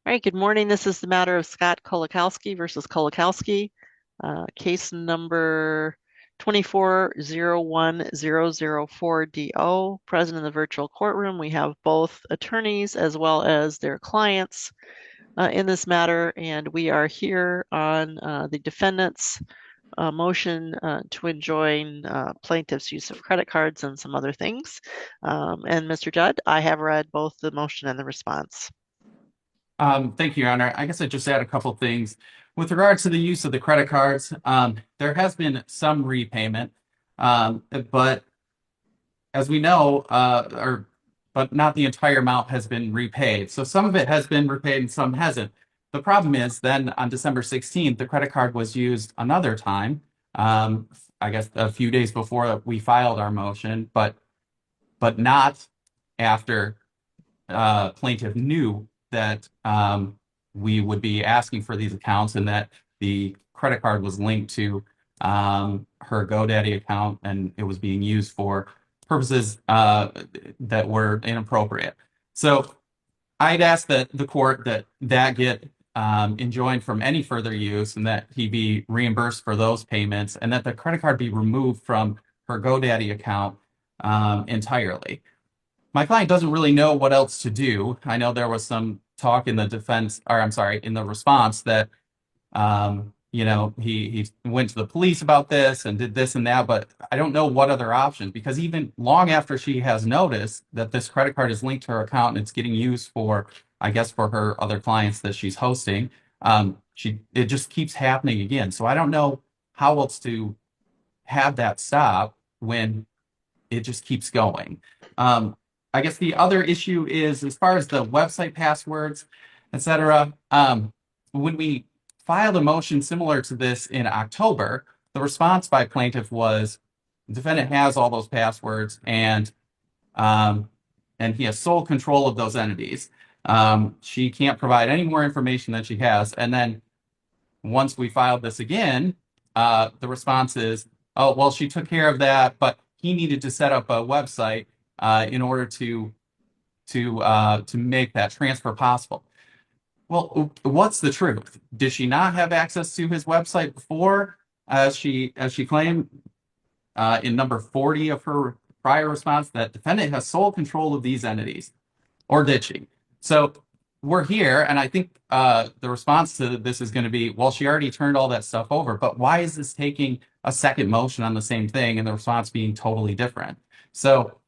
All right, good morning. This is the matter of Scott Kolakowski versus Kolakowski, case number 2401004DO. Present in the virtual courtroom, we have both attorneys as well as their clients in this matter, and we are here on the defendant's motion to enjoin plaintiff's use of credit cards and some other things. And Mr. Judd, I have read both the motion and the response. Thank you, Your Honor. I guess I just add a couple things. With regards to the use of the credit cards, there has been some repayment, but as we know, but not the entire amount has been repaid. So some of it has been repaid and some hasn't. The problem is then on December 16th, the credit card was used another time, I guess a few days before we filed our motion, but not after plaintiff knew that we would be asking for these accounts and that the credit card was linked to her GoDaddy account and it was being used for purposes that were inappropriate. So I'd ask that the court that get enjoined from any further use and that he be reimbursed for those payments and that the credit card be removed from her GoDaddy account entirely. My client doesn't really know what else to do. I know there was some talk in the defense, or I'm sorry, in the response that, he went to the police about this and did this and that, but I don't know what other options because even long after she has noticed that this credit card is linked to her account and it's getting used for, I guess, for her other clients that she's hosting, it just keeps happening again. So I don't know how else to have that stop when it just keeps going. I guess the other issue is as far as the website passwords, etc. When we filed a motion similar to this in October, the response by plaintiff was the defendant has all those passwords and he has sole control of those entities. She can't provide any more information than she has. And then once we filed this again, the response is, oh, well, she took care of that, but he needed to set up a website in order to make that transfer possible. Well, what's the truth? Did she not have access to his website before, as she claimed in number 40 of her prior response, that defendant has sole control of these entities, or did she? So we're here, and I think the response to this is going to be, well, she already turned all that stuff over, but why is this taking a second motion on the same thing and the response being totally different? So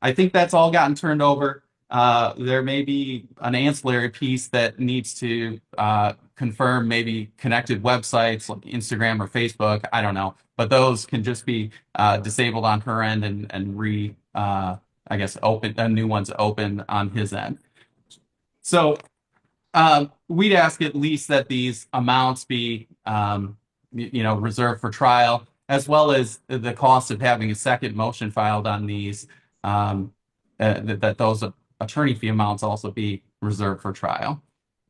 I think that's all gotten turned over. There may be an ancillary piece that needs to confirm maybe connected websites like Instagram or Facebook. I don't know, but those can just be disabled on her end and I guess open new ones open on his end. So we'd ask at least that these amounts be reserved for trial, as well as the cost of having a second motion filed on these. That those attorney fee amounts also be reserved for trial,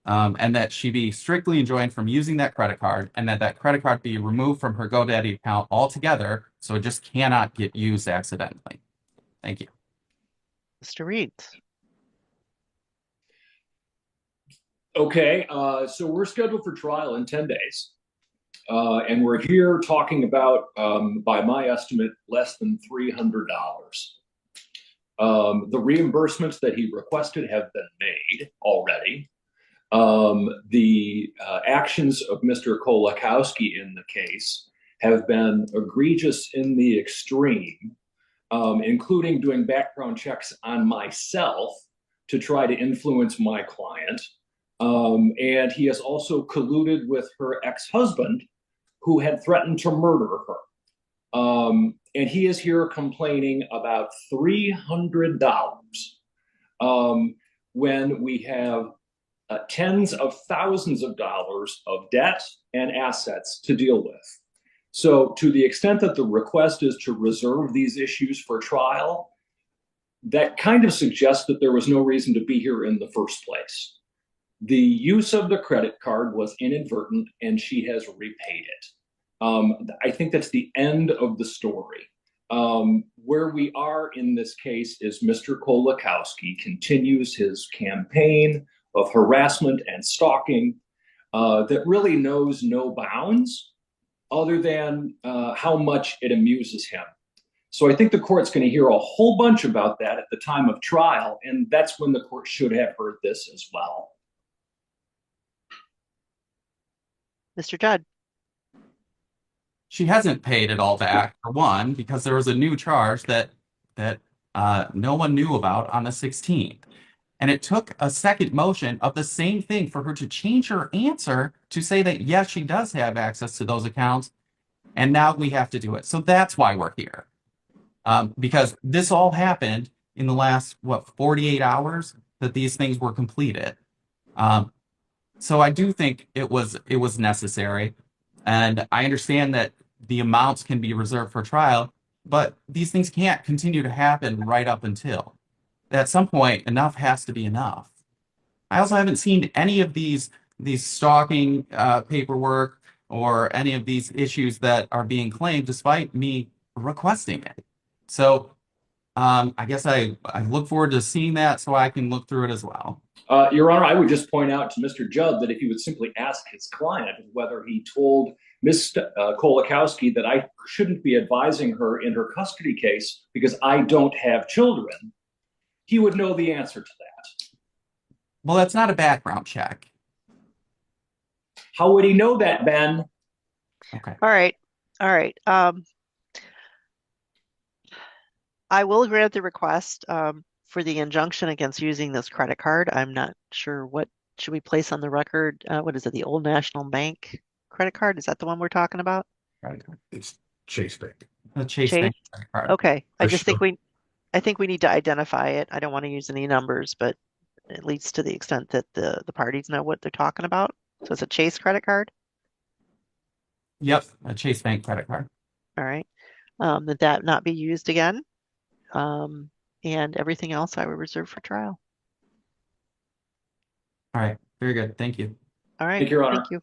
and that she be strictly enjoined from using that credit card, and that credit card be removed from her GoDaddy account altogether, so it just cannot get used accidentally. Thank you. Mr. Reed. Okay, so we're scheduled for trial in 10 days. And we're here talking about, by my estimate, less than $300. The reimbursements that he requested have been made already. The actions of Mr. Kolakowski in the case have been egregious in the extreme, including doing background checks on myself to try to influence my client. And he has also colluded with her ex-husband, who had threatened to murder her. And he is here complaining about $300 when we have tens of thousands of dollars of debt and assets to deal with. So to the extent that the request is to reserve these issues for trial, that kind of suggests that there was no reason to be here in the first place. The use of the credit card was inadvertent and she has repaid it. I think that's the end of the story. Where we are in this case is Mr. Kolakowski continues his campaign of harassment and stalking that really knows no bounds other than how much it amuses him. So I think the court's going to hear a whole bunch about that at the time of trial, and that's when the court should have heard this as well. Mr. Judd. She hasn't paid it all back, for one, because there was a new charge that no one knew about on the 16th. And it took a second motion of the same thing for her to change her answer to say that, yes, she does have access to those accounts. And now we have to do it. So that's why we're here. Because this all happened in the last, 48 hours that these things were completed. So I do think it was necessary. And I understand that the amounts can be reserved for trial, but these things can't continue to happen right up until. At some point, enough has to be enough. I also haven't seen any of these stalking paperwork or any of these issues that are being claimed despite me requesting it. So I guess I look forward to seeing that so I can look through it as well. Your Honor, I would just point out to Mr. Judd that if he would simply ask his client whether he told Ms. Kolakowski that I shouldn't be advising her in her custody case because I don't have children, he would know the answer to that. Well, that's not a background check. How would he know that, Ben? Okay. All right. All right. I will grant the request for the injunction against using this credit card. I'm not sure what should we place on the record. What is it? The Old National Bank credit card? Is that the one we're talking about? It's Chase Bank. The Chase Chase? Bank credit card. Okay. I Or just think I think we need to identify it. I don't want to use any numbers, but at least to the extent that the parties know what they're talking about. So it's a Chase credit card. Yep, a Chase Bank credit card. All right. That not be used again. And everything else I would reserve for trial. All right, very good. Thank you. All right. Thank you, Your Honor. Thank you.